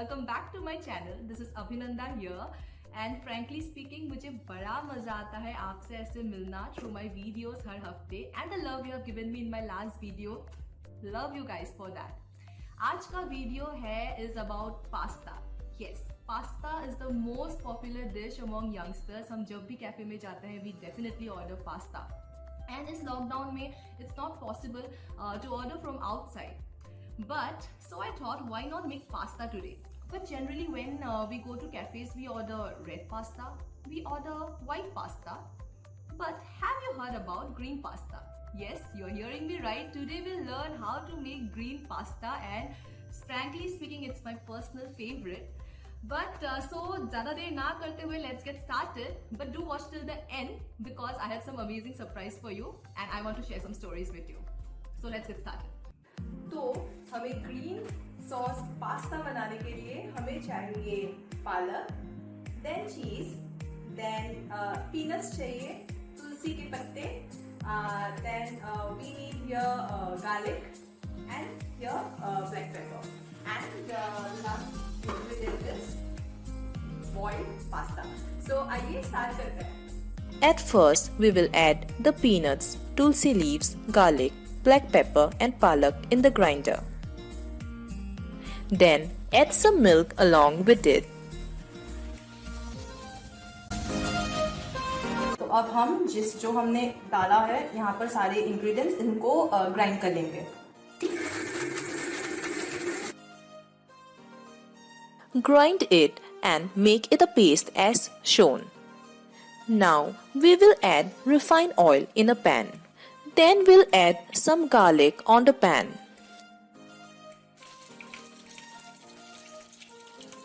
Welcome back to my channel. This is Abhinanda here. And frankly speaking, मुझे बड़ा मजा आता है आपसे ऐसे मिलना through my videos हर हफ्ते and the love you have given me in my last video. Love you guys for that. आज का वीडियो है is about pasta. Yes, pasta is the most popular dish among youngsters. हम जब भी cafe में जाते हैं we definitely order pasta. And इस लॉकडाउन में it's not possible to order from outside. But so I thought, why not make pasta today? But generally when we go to cafes, we order red pasta, we order white pasta. But have you heard about green pasta? Yes, you're hearing me right. Today we'll learn how to make green pasta, and frankly speaking, it's my personal favorite. But so ज़्यादा देर ना करते हुए let's get started. But do watch till the end because I have some amazing surprise for you and I want to share some stories with you. So let's get started. तो हमें green sauce pasta बनाने के लिए हमें चाहिए पालक, then चीज, then peanuts चाहिए, तुलसी के पत्ते, then we need here garlic and here black pepper and last ingredient is boiled pasta. So आइए स्टार्ट करते हैं. At first, we will add the peanuts, tulsi leaves, garlic, black pepper and palak in the grinder. Then add some milk along with it. तो अब हम जो हमने डाला है यहाँ पर सारे इंग्रेडिएंट्स इनको ग्राइंड कर लेंगे. Grind it and make it a paste as shown. Now we will add refined oil in a pan. Then we'll add some garlic on the pan.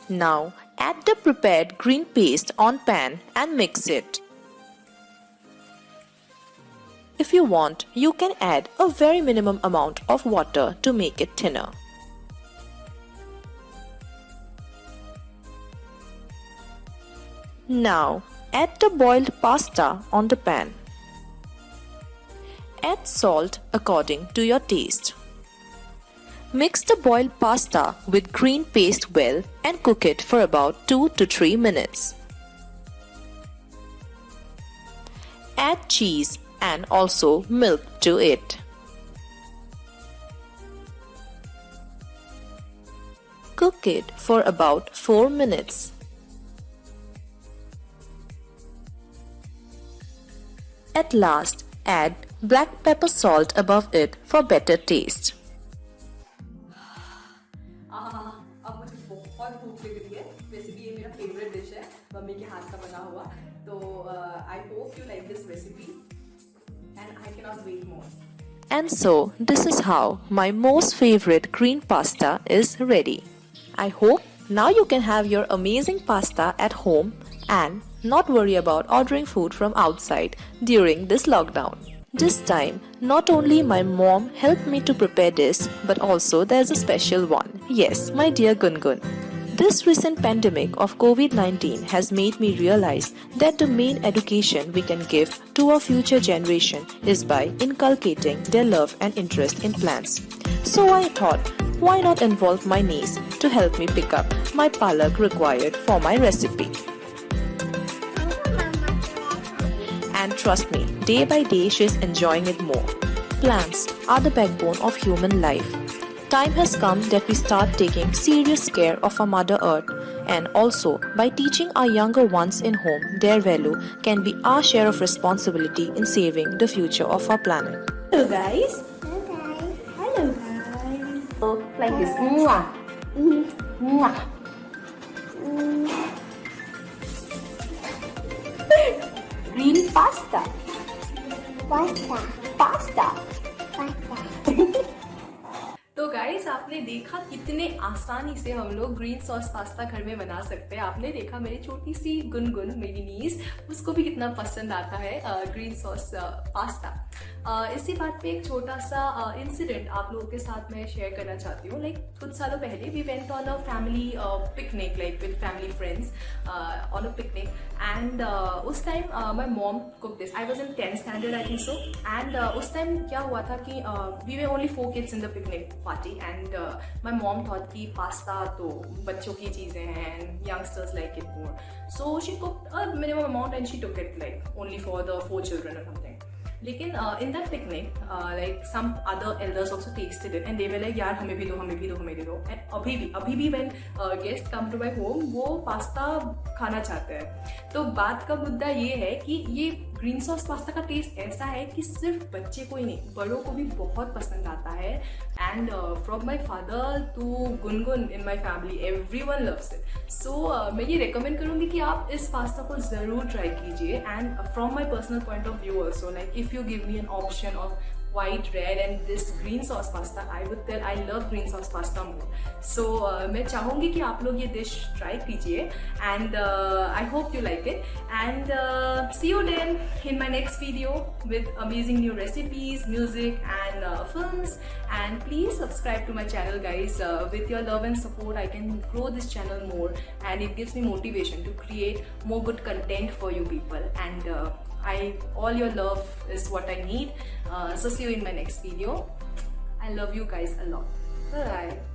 Now add the prepared green paste on pan and mix it. If you want, you can add a very minimum amount of water to make it thinner. Now add the boiled pasta on the pan. Add salt according to your taste. Mix the boiled pasta with green paste well and cook it for about 2 to 3 minutes. Add cheese and also milk to it. Cook it for about 4 minutes. At last, add black pepper salt above it for better taste. अब मुझे बहुत भूख लग रही है. वैसे भी ये मेरा फेवरेट डिश है, मम्मी के हाथ का बना हुआ. तो I hope you like this recipe and I cannot wait more. And so, this is how my most favorite green pasta is ready. I hope now you can have your amazing pasta at home and not worry about ordering food from outside during this lockdown. This time, not only my mom helped me to prepare this, but also there's a special one. Yes, my dear Gungun. This recent pandemic of COVID-19 has made me realize that the main education we can give to our future generation is by inculcating their love and interest in plants. So I thought, why not involve my niece to help me pick up my palak required for my recipe? And trust me, day by day she's enjoying it more. Plants are the backbone of human life. Time has come that we start taking serious care of our Mother Earth, and also by teaching our younger ones in home their value can be our share of responsibility in saving the future of our planet. Hello guys. Hello guys. So like this. Mwah. Mwah. Green pasta. Pasta. तो guys, आपने देखा कितने आसानी से हम लोग green sauce pasta घर में बना सकते हैं. आपने देखा मेरी छोटी सी गुनगुन, मेरी नीस, उसको भी कितना पसंद आता है ग्रीन सॉस पास्ता. इसी बात पे एक छोटा सा इंसिडेंट आप लोगों के साथ मैं शेयर करना चाहती हूँ. लाइक कुछ सालों पहले we went on a family picnic, like with family friends on a picnic, and उस time my mom cook this. I was in 10th standard I think so. And उस टाइम क्या हुआ था कि we were only 4 kids in the picnic party, and my mom thought कि pasta तो बच्चों की चीज़ें हैं and youngsters like it more, so she cooked a minimum amount and she took it like only for the 4 children or something. लेकिन in that picnic like some other elders also tested it and they were like यार हमें भी दो हमें भी दो हमें भी दो. एंड अभी भी when guest come to my home वो पास्ता खाना चाहते हैं. तो बात का मुद्दा ये है कि ये ग्रीन सॉस पास्ता का टेस्ट ऐसा है कि सिर्फ बच्चे को ही नहीं बड़ों को भी बहुत पसंद आता है. And from my father to Gungun in my family everyone loves it. सो मैं ये रिकमेंड करूँगी कि आप इस पास्ता को ज़रूर ट्राई कीजिए. And from my personal point of view also, like if you give me an option of white, red and this green sauce pasta, I would tell I love green sauce pasta more. So मैं चाहूँगी कि आप लोग ये dish try कीजिए and I hope you like it and see you then in my next video with amazing new recipes, music and films. And please subscribe to my channel guys. With your love and support I can grow this channel more and it gives me motivation to create more good content for you people. And all your love is what I need. So see you in my next video. I love you guys a lot. Bye.